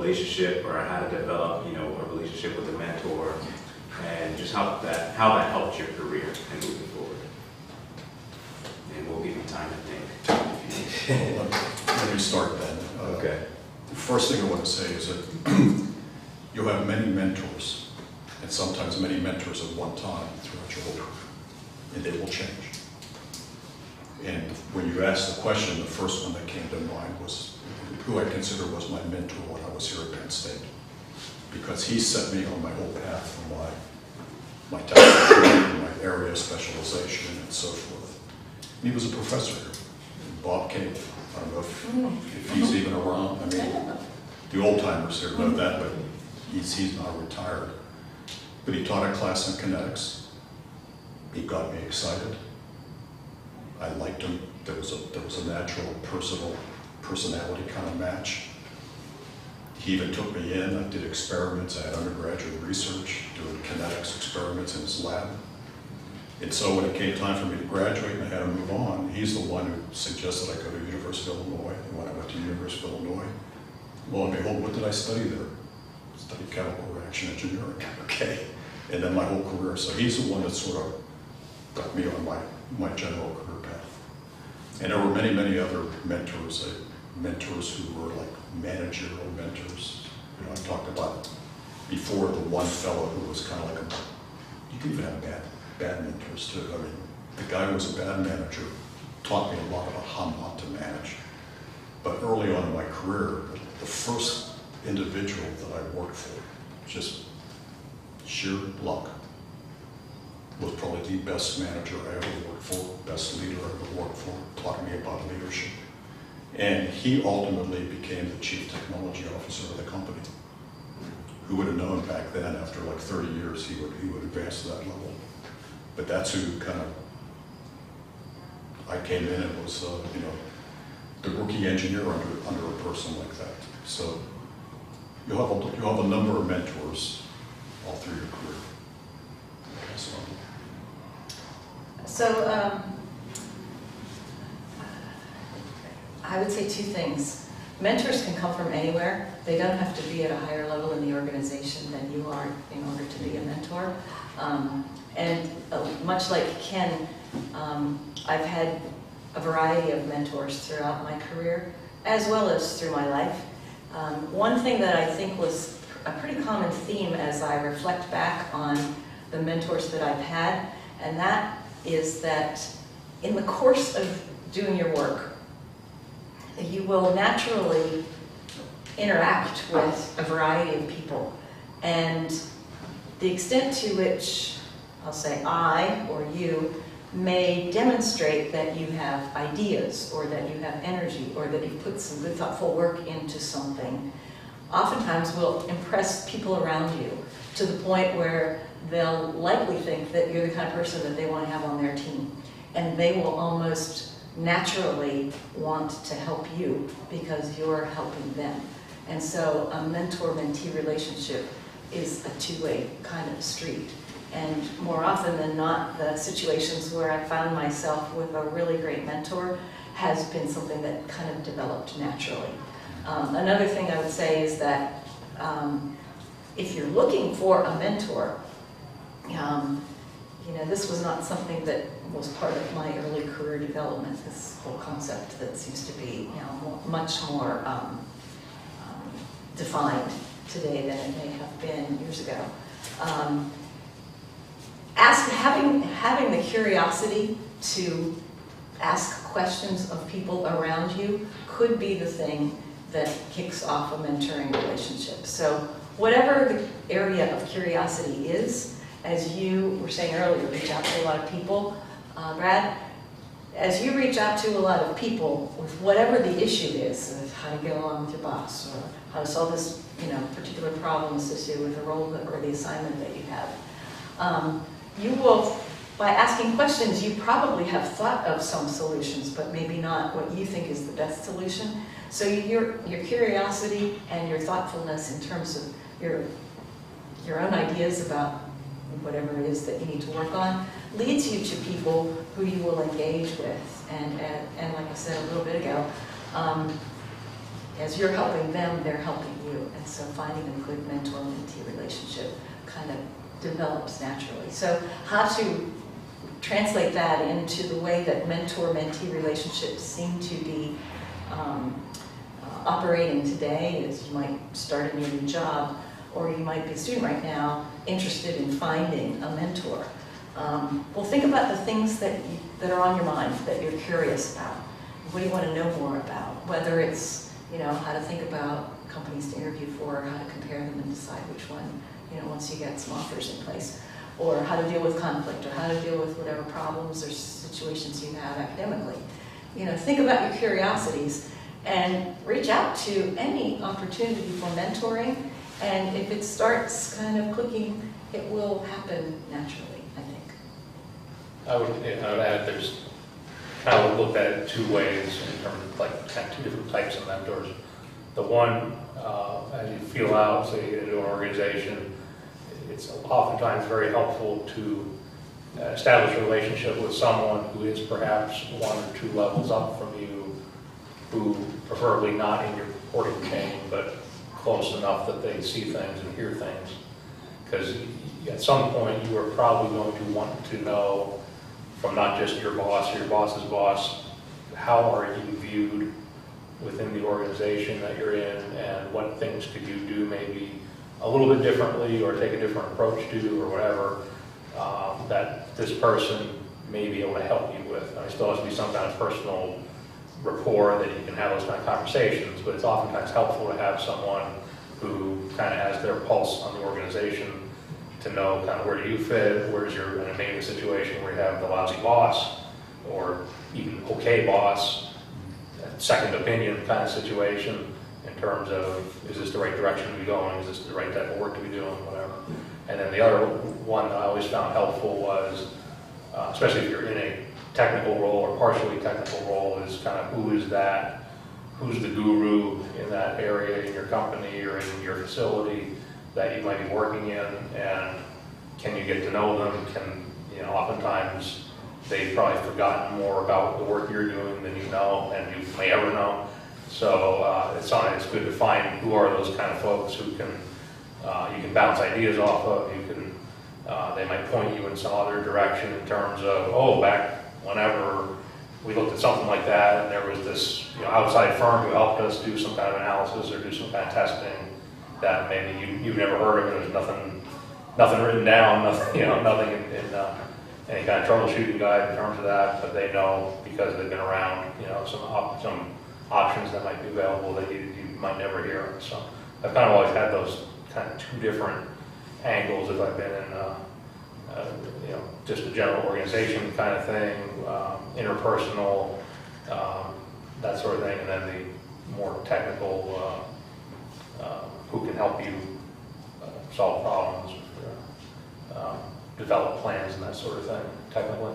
relationship or how to develop, you know, a relationship with a mentor, and just how that helped your career and moving forward. And we'll give you time to think. Let me start then. Okay. The first thing I want to say is that you have many mentors, and sometimes many mentors at one time throughout your whole career, and they will change. And when you asked the question, the first one that came to mind was who I consider was my mentor when I was here at Penn State, because he set me on my whole path for my technical training, my area of specialization, and so forth. And he was a professor here, Bob Cable. I don't know if he's even around. I mean, the old timers here know that, but he's now retired. But he taught a class in kinetics. He got me excited. I liked him. There was a natural, personality kind of match. He even took me in. I did experiments. I had undergraduate research, doing kinetics experiments in his lab. And so when it came time for me to graduate and I had to move on, he's the one who suggested I go to University of Illinois. And when I went to University of Illinois, lo and behold, what did I study there? I studied chemical reaction engineering, okay? And then my whole career. So he's the one that sort of got me on my general career path. And there were many, many other mentors who were like managerial mentors. You know, I talked about before the one fellow who was kind of like you can even have bad mentors too. I mean, the guy who was a bad manager taught me a lot about how not to manage. But early on in my career, the first individual that I worked for, just sheer luck, was probably the best manager I ever worked for, best leader I ever worked for, taught me about leadership. And he ultimately became the chief technology officer of the company. Who would have known back then, after like 30 years, he would advance to that level. But that's who kind of, I came in and was, you know, the rookie engineer under a person like that. So you have a number of mentors all through your career. Okay, so I would say two things. Mentors can come from anywhere. They don't have to be at a higher level in the organization than you are in order to be a mentor. And much like Ken, I've had a variety of mentors throughout my career, as well as through my life. One thing that I think was a pretty common theme as I reflect back on the mentors that I've had, and that is that in the course of doing your work, you will naturally interact with a variety of people. And the extent to which, I'll say I or you, may demonstrate that you have ideas or that you have energy or that you've put some good thoughtful work into something, oftentimes will impress people around you to the point where they'll likely think that you're the kind of person that they want to have on their team. And they will almost naturally want to help you because you're helping them. And so a mentor-mentee relationship is a two-way kind of street. And more often than not, the situations where I found myself with a really great mentor has been something that kind of developed naturally. Another thing I would say is that if you're looking for a mentor, you know, this was not something that was part of my early career development, this whole concept that seems to be, you know, much more defined today than it may have been years ago. Having the curiosity to ask questions of people around you could be the thing that kicks off a mentoring relationship. So whatever the area of curiosity is, as you were saying earlier, reach out to a lot of people. Brad, as you reach out to a lot of people with whatever the issue is, of how to get along with your boss, or how to solve this, you know, particular problem associated with the role or the assignment that you have, you will, by asking questions, you probably have thought of some solutions, but maybe not what you think is the best solution. So your curiosity and your thoughtfulness in terms of your own ideas about whatever it is that you need to work on leads you to people who you will engage with. And like I said a little bit ago, as you're helping them, they're helping you. And so finding a good mentor-mentee relationship kind of develops naturally. So how to translate that into the way that mentor-mentee relationships seem to be operating today is you might start a new job, or you might be a student right now interested in finding a mentor. Well, think about the things that are on your mind, that you're curious about. What do you want to know more about? Whether it's, how to think about companies to interview for, or how to compare them and decide which one, once you get some offers in place, or how to deal with conflict, or how to deal with whatever problems or situations you have academically. Think about your curiosities and reach out to any opportunity for mentoring. And if it starts kind of clicking, it will happen naturally, I think. I would add there's kind of looked at it two ways in terms of kind of two different types of mentors. The one, as you feel out, say, into an organization, it's oftentimes very helpful to establish a relationship with someone who is perhaps 1 or 2 levels up from you, who preferably not in your reporting chain, but close enough that they see things and hear things. Because at some point you are probably going to want to know from not just your boss or your boss's boss, how are you viewed within the organization that you're in, and what things could you do maybe a little bit differently or take a different approach to, or whatever, that this person may be able to help you with. And it still has to be some kind of personal rapport that you can have those kind of conversations, but it's oftentimes helpful to have someone who kind of has their pulse on the organization to know kind of where do you fit, where's your, in maybe a situation where you have the lousy boss, or even okay boss, second opinion kind of situation in terms of, is this the right direction to be going, is this the right type of work to be doing, whatever. And then the other one that I always found helpful was, especially if you're in a technical role or partially technical role, is kind of who's the guru in that area in your company or in your facility that you might be working in, and can you get to know them? Oftentimes they've probably forgotten more about the work you're doing than you know and you may ever know. So it's good to find who are those kind of folks who can you can bounce ideas off of. They might point you in some other direction in terms of, back whenever we looked at something like that and there was this outside firm who helped us do some kind of analysis or do some kind of testing that maybe you've never heard of, and there's nothing written down, nothing in any kind of troubleshooting guide in terms of that, but they know because they've been around, some options that might be available that you might never hear of. So I've kind of always had those kind of two different angles if I've been in just a general organization kind of thing, interpersonal, that sort of thing, and then the more technical, who can help you solve problems, develop plans and that sort of thing, technically.